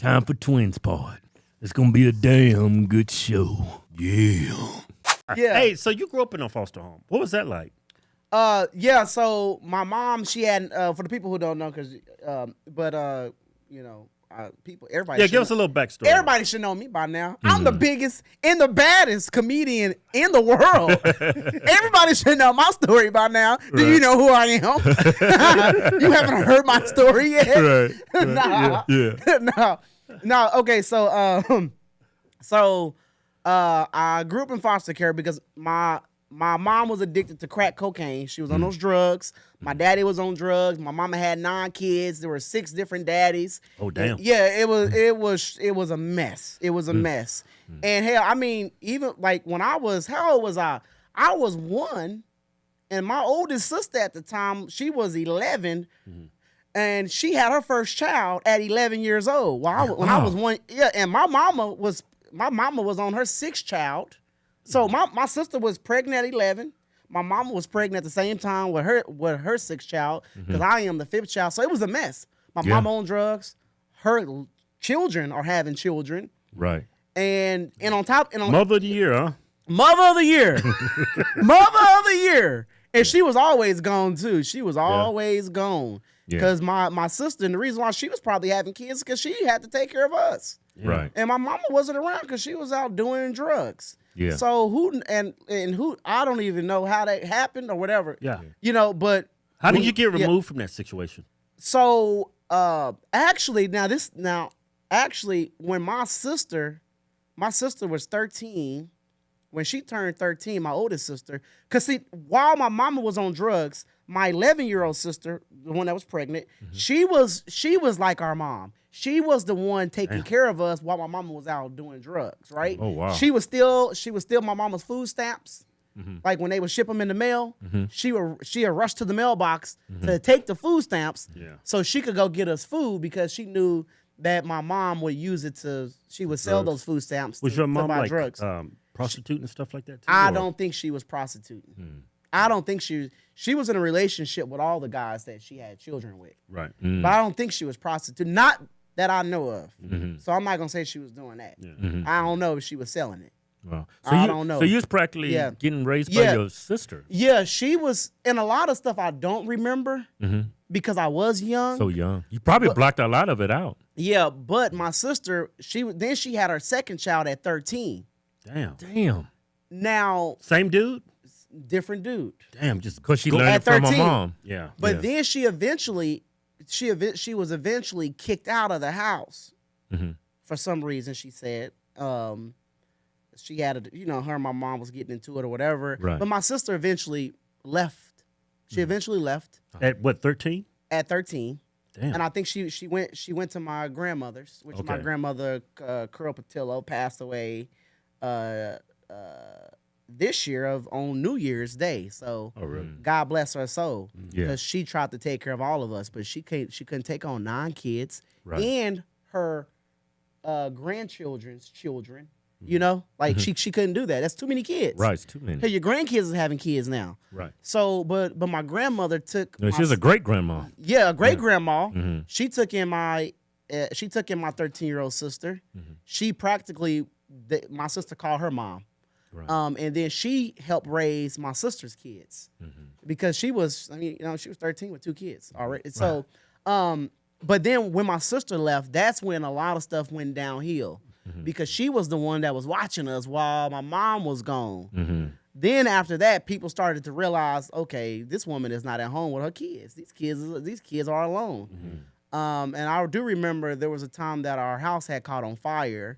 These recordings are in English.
Time for Twins Pod. It's gonna be a damn good show. Yeah. Yeah. Hey, so you grew up in a foster home. What was that like? Yeah. So my mom, she had for the people who don't know, because people, everybody. Yeah, give us a little backstory. Everybody should know me by now. I'm the biggest and the baddest comedian in the world. Everybody should know my story by now. Do you know who I am? You haven't heard my story yet? Right. Nah. Yeah. No. Okay. So I grew up in foster care because my mom was addicted to crack cocaine. She was on those drugs. My daddy was on drugs. My mama had 9 kids. There were 6 different daddies. Oh, damn. And yeah, it was a mess. It was a mess. And hell, I mean, even like when how old was I? I was 1, and my oldest sister at the time, she was 11, and she had her first child at 11 years old. When I was 1, yeah, and my mama was on her 6th child. So my sister was pregnant at 11. My mama was pregnant at the same time with her 6th child, because I am the 5th child. So it was a mess. My mama on drugs. Her children are having children. Right. And on top, Mother of the year, huh? Mother of the year. Mother of the year. And she was always gone too. She was always gone. Because my sister, and the reason why she was probably having kids, because she had to take care of us. Right. And my mama wasn't around because she was out doing drugs. Yeah. So who I don't even know how that happened or whatever. Yeah. But How did you get removed from that situation? So actually when my sister was 13, when she turned 13, my oldest sister, because see, while my mama was on drugs, my 11-year-old sister, the one that was pregnant, she was like our mom. She was the one taking care of us while my mama was out doing drugs, right? Oh, wow. She was still my mama's food stamps. Like when they would ship them in the mail, she would rush to the mailbox to take the food stamps so she could go get us food, because she knew that my mom would use it she would sell those food stamps Was to your mom buy like drugs. prostituting and stuff like that too? I don't think she was prostituting. I don't think she was in a relationship with all the guys that she had children with. Right. But I don't think she was prostituting. Not that I know of. So I'm not going to say she was doing that. I don't know if she was selling it. Wow. I don't know. So you was practically getting raised by your sister. Yeah, she was. And a lot of stuff I don't remember because I was young. So young. You probably blocked a lot of it out. Yeah, but my sister, she had her 2nd child at 13. Damn. Now, Same dude? different dude. Damn, just because she learned it from her mom. Yeah. But then she was eventually kicked out of the house for some reason. She said she had her and my mom was getting into it or whatever. Right. But my sister eventually left. She eventually left At what, 13? at 13. Damn. And I think she went to my grandmother's, which my grandmother Curl Patillo passed away this year on New Year's Day. So God bless her soul, because she tried to take care of all of us, but she couldn't take on 9 kids and her grandchildren's children. She couldn't do that. That's too many kids. Right, it's too many. Hey, your grandkids are having kids now. Right. So, but my grandmother took. No, she was a great grandma. Yeah, a great grandma. She took in my 13-year-old sister. She practically, my sister called her mom. Right. And then she helped raise my sister's kids because she was 13 with 2 kids already. So, but then when my sister left, that's when a lot of stuff went downhill because she was the one that was watching us while my mom was gone. Then after that, people started to realize, okay, this woman is not at home with her kids. These kids are alone. And I do remember there was a time that our house had caught on fire,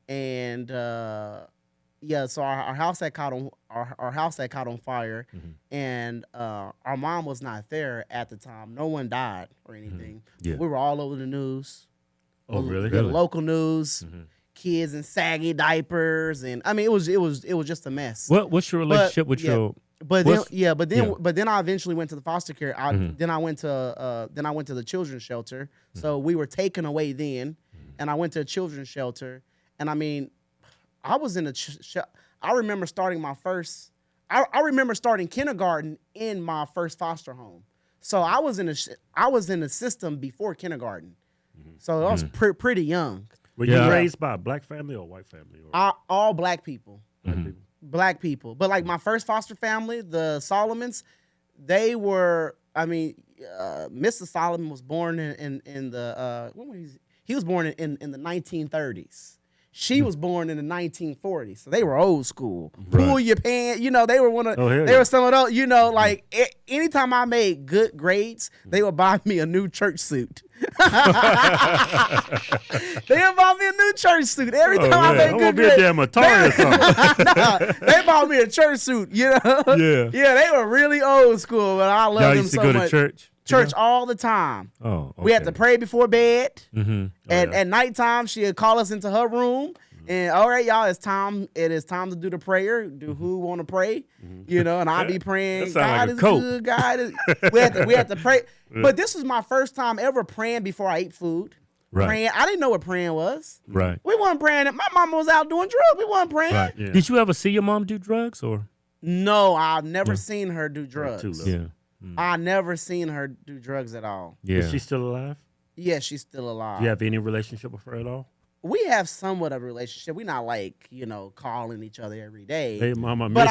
and so our house had caught on fire, and our mom was not there at the time. No one died or anything. We were all over the news. Oh, really? The local news. Kids in saggy diapers, and I mean, it was just a mess. What's your relationship with your? But then I eventually went to the foster care. Then I went to the children's shelter. So we were taken away then, and I went to a children's shelter. And I mean, I was in I remember starting my first. I remember starting kindergarten in my first foster home. So I was in the system before kindergarten. So I was pretty young. Were you raised by a black family or a white family? Or All black people. people? Black people. But like my first foster family, the Solomons, they were, Mr. Solomon was born in the he was born in the 1930s. She was born in the 1940s, so they were old school. Pull your pants, they were one of they were some of those, like anytime I made good grades, they would buy me a new church suit. They would buy me a new church suit every time I made good grades. Be a damn Atari or something. They bought me a church suit, Yeah, they were really old school, but I love them so much. Y'all used to go to church? Church all the time. Oh, okay. We had to pray before bed. Mm-hmm. At nighttime, she'd call us into her room. And all right, y'all, it is time to do the prayer. Do who want to pray? And I'll be praying. God is good. God is. We had to pray. But this was my first time ever praying before I ate food. Right. Praying. I didn't know what praying was. Right. We weren't praying. My mama was out doing drugs. We weren't praying. Right. Yeah. Did you ever see your mom do drugs or? No, I've never seen her do drugs. Yeah. I never seen her do drugs at all. Yeah. Is she still alive? Yeah, she's still alive. Do you have any relationship with her at all? We have somewhat of a relationship. We're not like, calling each other every day. Hey, mama, but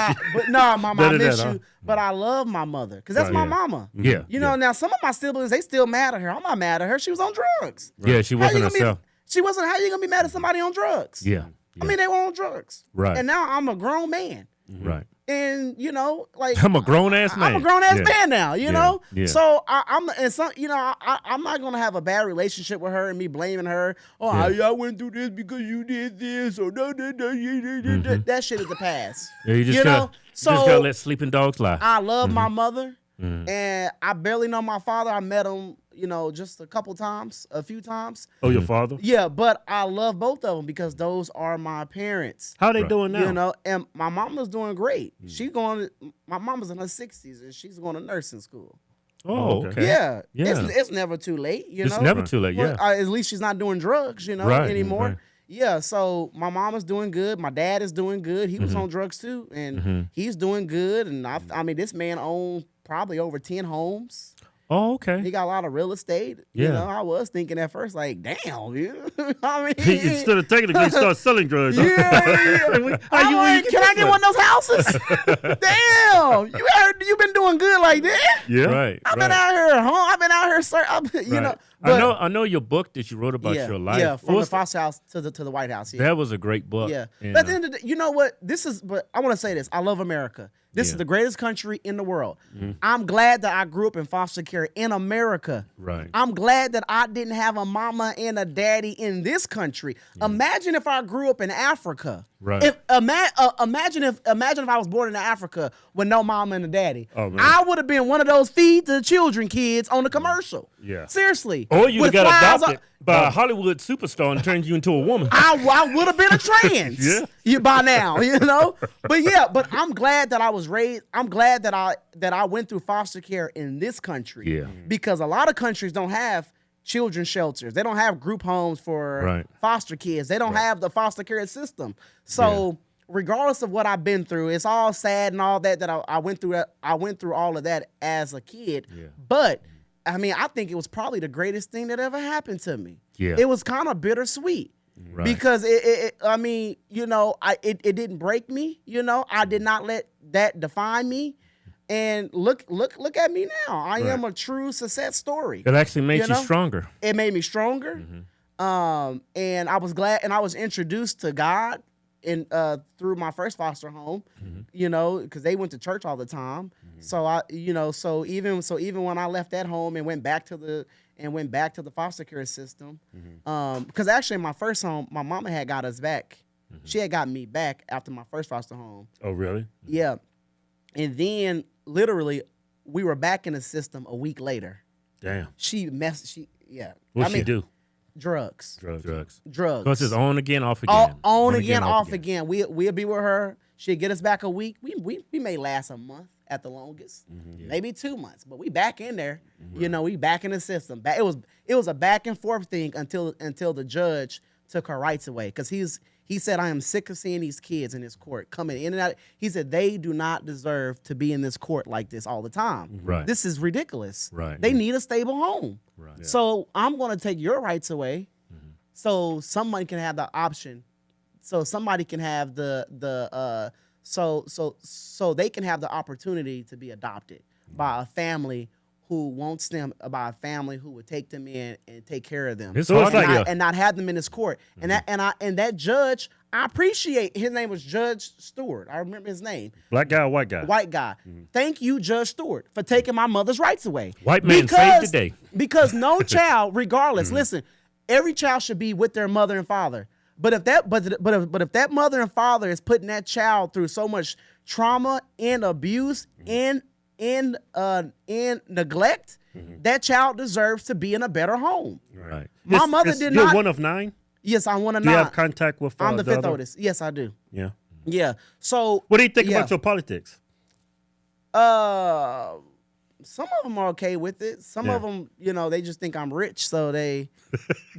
mama, I miss you. Huh? But I love my mother because that's my mama. Yeah. Now some of my siblings, they still mad at her. I'm not mad at her. She was on drugs. Yeah, she wasn't herself. She wasn't. How you gonna be mad at somebody on drugs? Yeah. I mean, they were on drugs. Right. And now I'm a grown man. Right. And I'm a grown ass man. I'm a grown ass man now, Yeah. So I'm not gonna have a bad relationship with her and me blaming her. Oh, I went through this because you did this or no. That shit is the past. Yeah, you just gotta let sleeping dogs lie. I love my mother, and I barely know my father. I met him, just a few times. Oh, your father? Yeah, but I love both of them because those are my parents. How they doing now? And my mama's doing great. My mama's in her 60s and she's going to nursing school. Oh, okay. Yeah. Yeah. It's never too late, It's never too late, yeah. At least she's not doing drugs, anymore. Right. Yeah, so my mom is doing good. My dad is doing good. He was on drugs too, and he's doing good. And I mean, this man owns probably over 10 homes. Oh, okay. He got a lot of real estate. Yeah. I was thinking at first, like, damn, I mean, instead of taking it, you start selling drugs. Yeah. Can I get one of those houses? Damn, you been doing good like that. Yeah, right. I've been out here, sir. I know your book that you wrote about your life. Yeah, from the foster house to the White House. Yeah. That was a great book. Yeah. And, But at the end of the day, you know what? But I want to say this. I love America. This is the greatest country in the world. I'm glad that I grew up in foster care in America. Right. I'm glad that I didn't have a mama and a daddy in this country. Imagine if I grew up in Africa. Right. Imagine if I was born in Africa with no mama and a daddy. Oh, man. I would have been one of those feed the children kids on the commercial. Yeah. Seriously. Or you With got flies adopted by a Hollywood superstar and turned you into a woman. I would have been a trans by now, But I'm glad that I was raised. I'm glad that I went through foster care in this country. Yeah. Because a lot of countries don't have children's shelters. They don't have group homes for foster kids. They don't have the foster care system. So regardless of what I've been through, it's all sad and all that I went through. I went through all of that as a kid. Yeah. But I mean, I think it was probably the greatest thing that ever happened to me. Yeah. It was kind of bittersweet. Right. Because it didn't break me. I did not let that define me. And look at me now. I am a true success story. It actually made you stronger. It made me stronger. And I was glad, and I was introduced to God through my first foster home, because they went to church all the time. So so even when I left that home and went back to the foster care system, because actually in my first home, my mama had got us back. She had got me back after my first foster home. Oh, really? Yeah. And then literally we were back in the system a week later. Damn. What'd she do? Drugs. Drugs. Because it's on again, off again. On again, off again. We'll be with her. She'd get us back a week. We may last a month at the longest, maybe 2 months, but we back in there. We back in the system. It was a back and forth thing until the judge took her rights away because he said, I am sick of seeing these kids in this court coming in and out. He said they do not deserve to be in this court like this all the time. Right. This is ridiculous. Right. They need a stable home. Right. Yeah. So I'm going to take your rights away so someone can have the option. So somebody can have so they can have the opportunity to be adopted by a family who wants them, by a family who would take them in and take care of them, and not have them in this court. And that judge, I appreciate. His name was Judge Stewart. I remember his name. Black guy or white guy? White guy. Thank you, Judge Stewart, for taking my mother's rights away. White man saved the day. Because no child, regardless, listen, every child should be with their mother and father. But if that mother and father is putting that child through so much trauma and abuse and neglect, that child deserves to be in a better home. Right. My mother did not. You're one of 9? Yes, I'm one of 9. Do you have contact with I'm the fifth other? oldest. Yes, I do. Yeah. Yeah. So What do you think about your politics? Some of them are okay with it. Some of them, they just think I'm rich, so they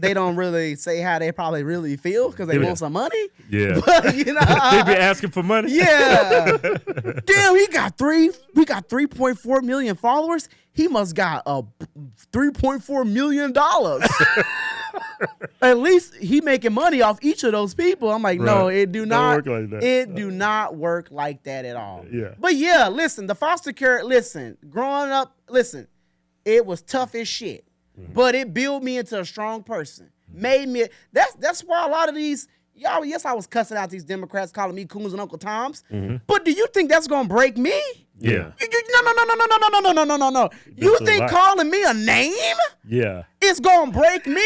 don't really say how they probably really feel because they want some money. Yeah. But, They be asking for money. Yeah. Damn, we got 3.4 million followers. He must got a $3.4 million. At least he making money off each of those people. I'm like, no, it do not work like that. It do not work like that at all. Yeah. But yeah, listen, the foster care, growing up, it was tough as shit. But it built me into a strong person. Made me that's why a lot of these y'all, yes, I was cussing out these Democrats calling me coons and Uncle Toms. But do you think that's gonna break me? Yeah. No. You think calling me a name? Yeah. It's gonna break me?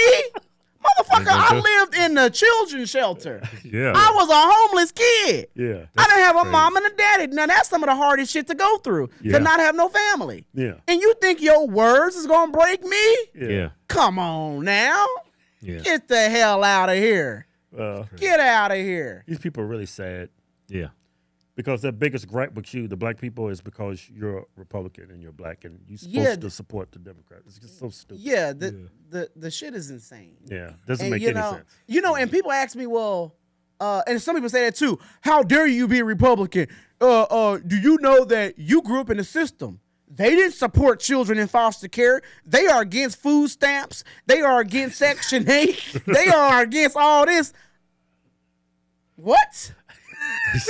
Motherfucker, I lived in the children's shelter. Yeah. I was a homeless kid. Yeah. I didn't have a mom and a daddy. Now that's some of the hardest shit to go through. Yeah. To not have no family. Yeah. And you think your words is gonna break me? Yeah. Come on now. Yeah. Get the hell out of here. Get out of here. These people are really sad Yeah. because their biggest gripe with you, the black people, is because you're a Republican and you're black and you're supposed to support the Democrats. It's just so stupid. Yeah, the shit is insane. Yeah. Doesn't And make any sense. And people ask me, well, and some people say that too. How dare you be a Republican? Do you know that you grew up in the system? They didn't support children in foster care. They are against food stamps. They are against Section 8. They are against all this. What?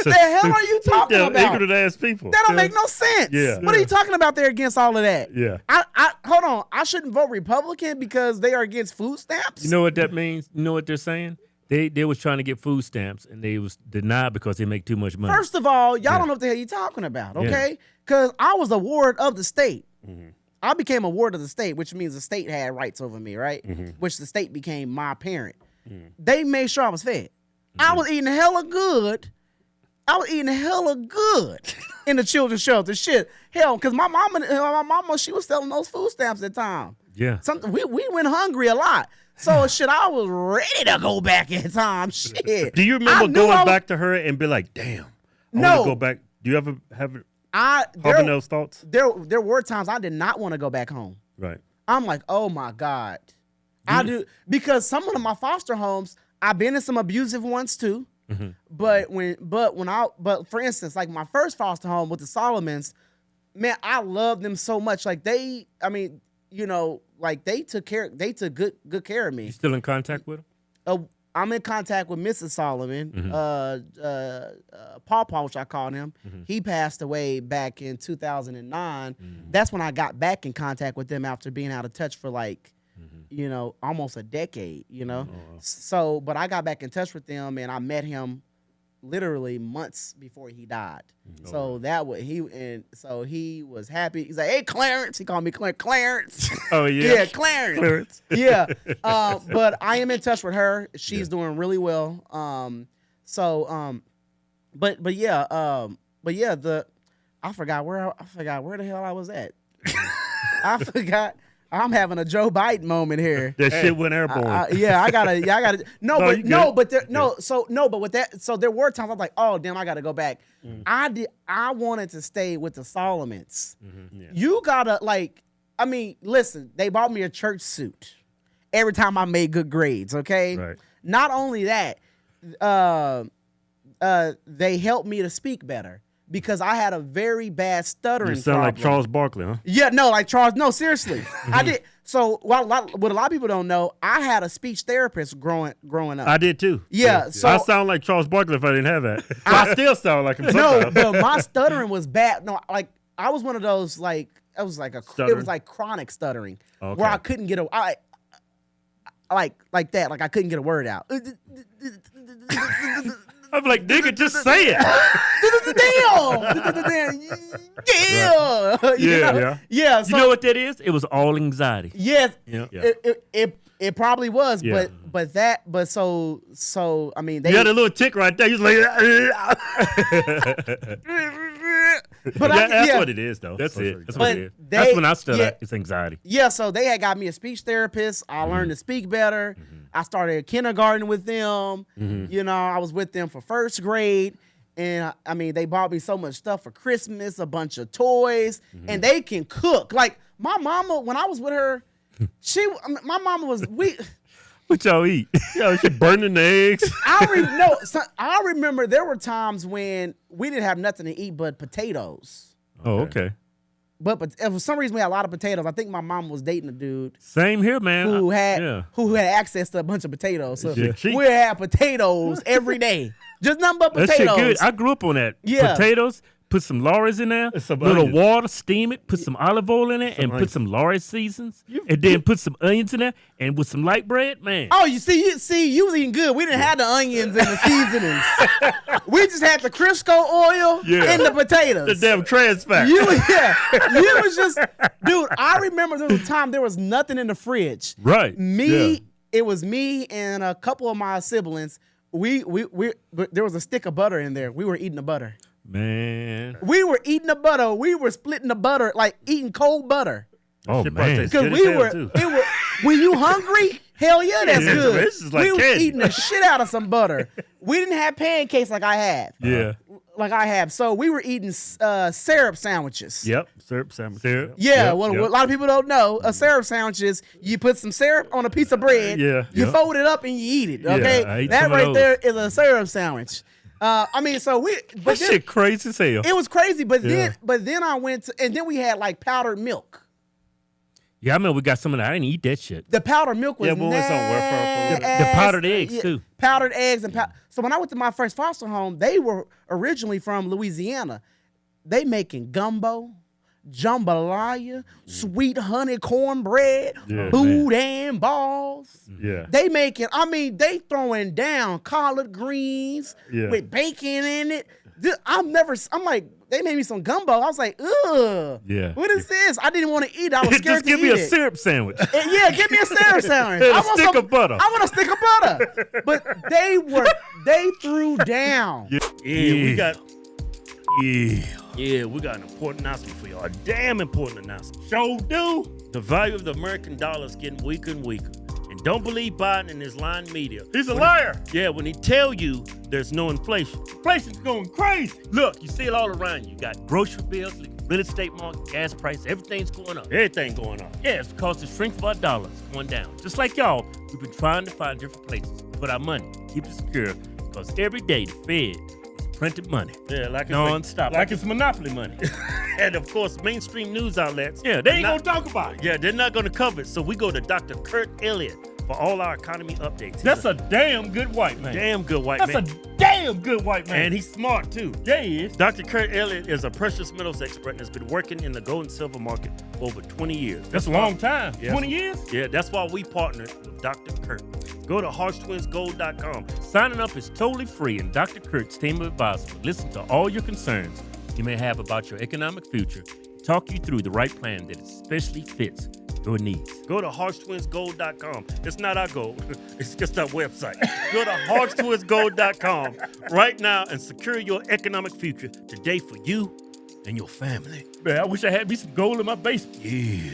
The hell are you talking about? Ignorant ass people. That don't make no sense. Yeah. What are you talking about? They're against all of that. Yeah. I hold on. I shouldn't vote Republican because they are against food stamps. You know what that means? You know what they're saying? They was trying to get food stamps and they was denied because they make too much money. First of all, y'all don't know what the hell you're talking about, okay? Because I was a ward of the state. I became a ward of the state, which means the state had rights over me, right? Which the state became my parent. They made sure I was fed. I was eating hella good. In the children's shelter. Shit. Hell, because my mama, she was selling those food stamps at the time. Yeah. We went hungry a lot. So shit, I was ready to go back in time. Shit. Do you remember going back to her and be like, damn, I want to go back? Do you ever have those thoughts? There were times I did not want to go back home. Right. I'm like, oh my God. I do, because some of my foster homes, I've been in some abusive ones too. But for instance, like my first foster home with the Solomons, man, I love them so much. Like they took good care of me. You still in contact with them? I'm in contact with Mrs. Solomon, Paw, which I called him. He passed away back in 2009. That's when I got back in contact with them after being out of touch for almost a decade, So, but I got back in touch with them and I met him literally months before he died. So he was happy. He's like, hey, Clarence. He called me Clarence. Oh, yeah. Yeah, Clarence. Yeah. But I am in touch with her. She's doing really well. I forgot where the hell I was at. I forgot. I'm having a Joe Biden moment here. That shit went airborne. I gotta. But with that, so there were times I was like, oh damn, I gotta go back. I wanted to stay with the Solomons. You gotta listen. They bought me a church suit every time I made good grades. Okay, right. not only that, they helped me to speak better because I had a very bad stuttering. You sound problem. like Charles Barkley, huh? Yeah, no, like Charles. No, seriously, I did. So what a lot of people don't know, I had a speech therapist growing up. I did too. Yeah, so I sound like Charles Barkley if I didn't have that. I still sound like him sometimes. No, but my stuttering was bad. No, like I was one of those like it was like chronic stuttering where I couldn't get like that. Like I couldn't get a word out. I'm like, nigga, just say it. Yeah. So, you know what that is? It was all anxiety. Yes. Yeah. It probably was, Yeah. but so I mean they You had a little tick right there. You was like, but that's what it is, though. That's it. That's But what it is. they- That's when I stutter. yeah. It's anxiety. Yeah, so they had got me a speech therapist. I learned to speak better. I started kindergarten with them. You know, I was with them for first grade. And I mean, they bought me so much stuff for Christmas, a bunch of toys, and they can cook. Like my mama, when I was with her, my mama was What y'all eat? yo, she burning the eggs. I remember there were times when we didn't have nothing to eat but potatoes. Oh, okay. But for some reason we had a lot of potatoes. I think my mom was dating a dude Same here, man. who had yeah. access to a bunch of potatoes. So Yeah. we had potatoes every day. Just nothing but That potatoes. shit good. I grew up on that. Yeah. Potatoes, put some Lawry's in there, Some little onions. water, steam it, put some olive oil in it, and put onions. some Lawry's seasons, and then put some onions in there, and with some light bread, man. Oh, you was eating good. We didn't have the onions and the seasonings. We just had the Crisco oil and the potatoes. The damn trans fat. You was just, dude. I remember there was a time there was nothing in the fridge. Right. It was me and a couple of my siblings. But there was a stick of butter in there. We were eating the butter. Man. We were eating the butter. We were splitting the butter, like eating cold butter. Oh, Shit probably man. tastes Because good as hell, too. when you hungry, hell yeah, that's Yeah, good. this is like we was candy. eating the shit out of some butter. We didn't have pancakes like I had. Yeah. Like I have. So we were eating syrup sandwiches. Yep, syrup sandwich. Syrup. Yeah, Yep, what yep. a lot of people don't know, a syrup sandwich is you put some syrup on a piece of bread, Yeah, you yep. fold it up and you eat it. Okay, I ate that some of right those. there is a syrup sandwich. I mean, so That then, shit crazy as hell. it was crazy, but Yeah. then I went to, and then we had like powdered milk. Yeah, I remember we got some of that. I didn't eat that shit. The powdered milk was Yeah, but we was on welfare for a little bit. The powdered eggs, too. Powdered eggs and so when I went to my first foster home, they were originally from Louisiana. They making gumbo, jambalaya, sweet honey cornbread, Yeah, boudin balls. Yeah. They making, I mean, they throwing down collard greens Yeah. with bacon in it. I'm like, they made me some gumbo. I was like, ugh. Yeah. What is this? I didn't want to eat it. I was scared Just to give eat me a it. syrup sandwich. Yeah, give me a syrup sandwich. And a I want stick of butter. I want a stick of butter. But they threw down. Yeah, we got Yeah. we got an important announcement for y'all. A damn important announcement. Show do. The value of the American dollar is getting weaker and weaker. And don't believe Biden and his lying media. He's a liar. When he tell you there's no inflation. Inflation's going crazy. Look, you see it all around you. You got grocery bills, real estate market, gas prices, everything's going up. Everything going on. Yeah, it's because the strength of our dollar is going down. Just like y'all, we've been trying to find different places to put our money, keep it secure, because every day the Fed is printed money. Yeah, like Non-stop. Like it's monopoly money. and of course, mainstream news outlets. Yeah, they ain't going to talk about it. Yeah, they're not going to cover it. So we go to Dr. Kurt Elliott for all our economy updates. That's a damn good white man. damn good white That's man. a damn good white man. And he's smart too. yeah, he is. Dr. Kurt Elliott is a precious metals expert and has been working in the gold and silver market for over 20 years. That's a long time. Yes. 20 years? Yeah, that's why we partnered with Dr. Kurt. Go to HodgetwinsGold.com. Signing up is totally free, and Dr. Kurt's team of advisors will listen to all your concerns you may have about your economic future, talk you through the right plan that especially fits your needs. Go to HodgetwinsGold.com. It's not our gold. It's just our website. Go to HodgetwinsGold.com right now and secure your economic future today for you and your family. Man, I wish I had me some gold in my basement. Yeah.